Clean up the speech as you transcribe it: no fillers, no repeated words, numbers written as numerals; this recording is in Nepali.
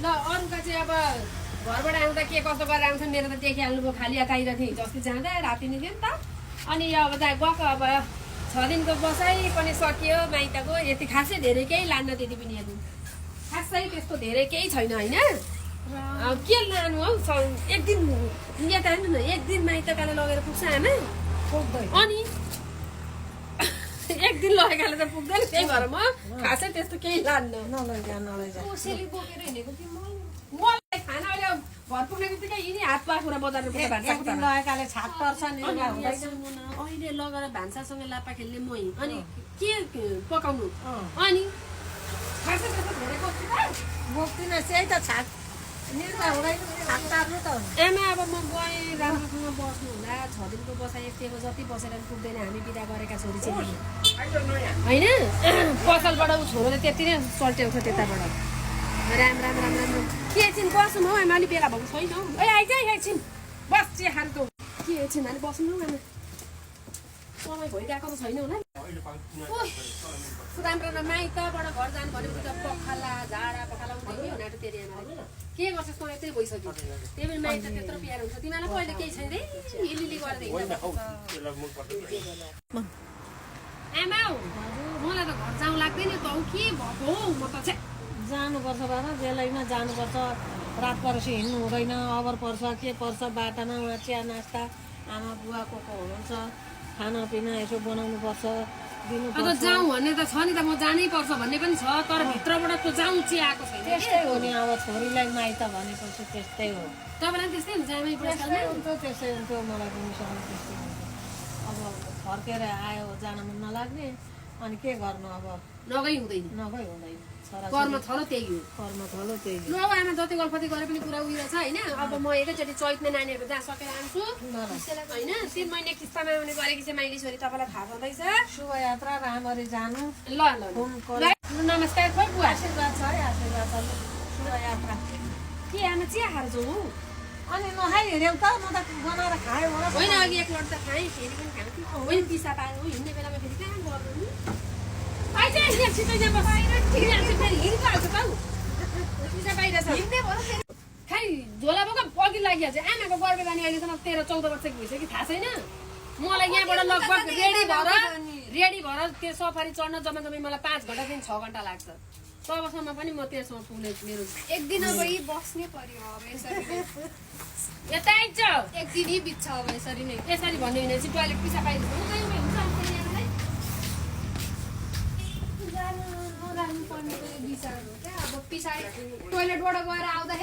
ल अरूका चाहिँ अब घरबाट आउँदा के कस्तो गरेर आउँछ मेरो त देखिहाल्नुभयो खाली आइरहेको थिएँ जस्तो जाँदा राति नै थियो नि त अनि अब त्यहाँ गएको अब 6 दिनको बसाइ पनि सकियो माइतको यति खासै धेरै केही लान्न त्यति पनि हेर्नु खासै त्यस्तो धेरै केही छैन होइन के लानु हौ एक दिन यता हेर्नु न एक दिन माइतकाले लगेर पुग्छ आमा पुग्दैन अनि एक दिन लगेकाले त पुग्दैन त्यही भएर म खासै त्यस्तो केही लान्न नलैजा कोसेली बोकेर हिँडेको थिएँ मलाई खाना अहिले घर पुग्ने बित्तिकै यिनी हात पाखुरा बजारमा पुग्दा भान्साको लगेकाले छाप पर्छ नि अहिले लगेर भान्सासँग लापा खेल्ने मै अनि के पकाउनु अनि खासै त्यस्तो धेरै बोक्दिन त्यही त छाप निर्भर हुँदैन छाप तार्नु त आमा अब म गएँ राम्रोसँग बस्नु हुँदा 6 दिनको बसाइ यतिको जति बसेर पुग्दैन हामी बिदा गरेका छोरी चाहिँ होइन पसलबाट ऊ छोरोले त्यति नै चल्ट्याउँछ त्यताबाट राम राम राम राम के एकछिन बस्नु हौ आमा अलि बेला भएको छैन हौ ए आइज एकछिन बस चिया खानु के एकछिन हामी बस्नु हौ आमा समय भइरहेको त छैन होला राम्रो न माइतबाट घर जानु भनेपछि त पखाला झाडा पखाला उठ्ने हुनाटो तेरि आमाले के गर्छ समय त्यही भइसक्यो त्यही पनि माइत त्यत्रो प्यारो हुन्छ तिमीलाई पो अहिले केही छैन रे इलिली गरेर हिँड्दा आमा मलाई त घर जाउँ लाग्दैन त हौ के भएको हौ म त चाहिँ जानुपर्छ बाबा बेलैमा जानुपर्छ रात पर्छ हिँड्नु हुँदैन अबर पर्छ के पर्छ बाटामा उहाँ चिया नास्ता आमा बुवा को हुनुहुन्छ खानापिना यसो बनाउनु पर्छ अब जाउँ भन्ने त छ नि त म जानै पर्छ भन्ने पनि छ तर भित्रबाट त जाउँ चाहिँ आएको छैन त्यस्तै हो नि अब छोरीलाई माइत भनेपछि त्यस्तै हो तपाईँलाई त्यस्तै हुन्छ आमै त्यस्तै हुन्थ्यो मलाई पनि सँग त्यस्तै हुन्थ्यो अब फर्केर आयो जान मन नलाग्ने अनि के गर्नु अब नगई हुँदैन कर्म थलो त्यही हो ल आमा जति गल्फती गरे पनि पुरा उयो छ होइन अब म एकैचोटि चैतमा नानीहरू जहाँ सकेर आउँछु होइन 3 महिने किस्तामा आउने गरेकी चाहिँ माइली छोरी तपाईँलाई थाहा छँदैछ शुभयात्रा राम्ररी जानु ल नमस्कार खोइ बुवा आशीर्वाद छ है आशीर्वाद छ शुभयात्रा के आमा चिया खान्छौ अनि नखाइ हिँड्यौ त म त बनाएर खायो होइन अघि एक लट त खाएँ फेरि पनि खान्थेँ होइन पिसा पायो हिँड्ने बेलामा फेरि कहाँ गर्नु खै झोला बोका अघि लागिहाल्छ आमाको गर्भेदानी अहिलेसम्म 13-14 वर्ष भइसक्यो थाहा छैन मलाई यहाँबाट लगभग रेडी भएर त्यो सफारी चढ्न जम्मा मलाई 5 घन्टादेखि 6 घन्टा लाग्छ तबसम्म पनि म त्यसमा पुग्ने मेरो एक दिन अब बस्नै पर्यो अब यसरी यता आइज एक दिन बित्छ अब यसरी नै यसरी भन्ने होइन चाहिँ टोइलेट पिसा पाइन्छ टोइलेटबाट गएर आउँदा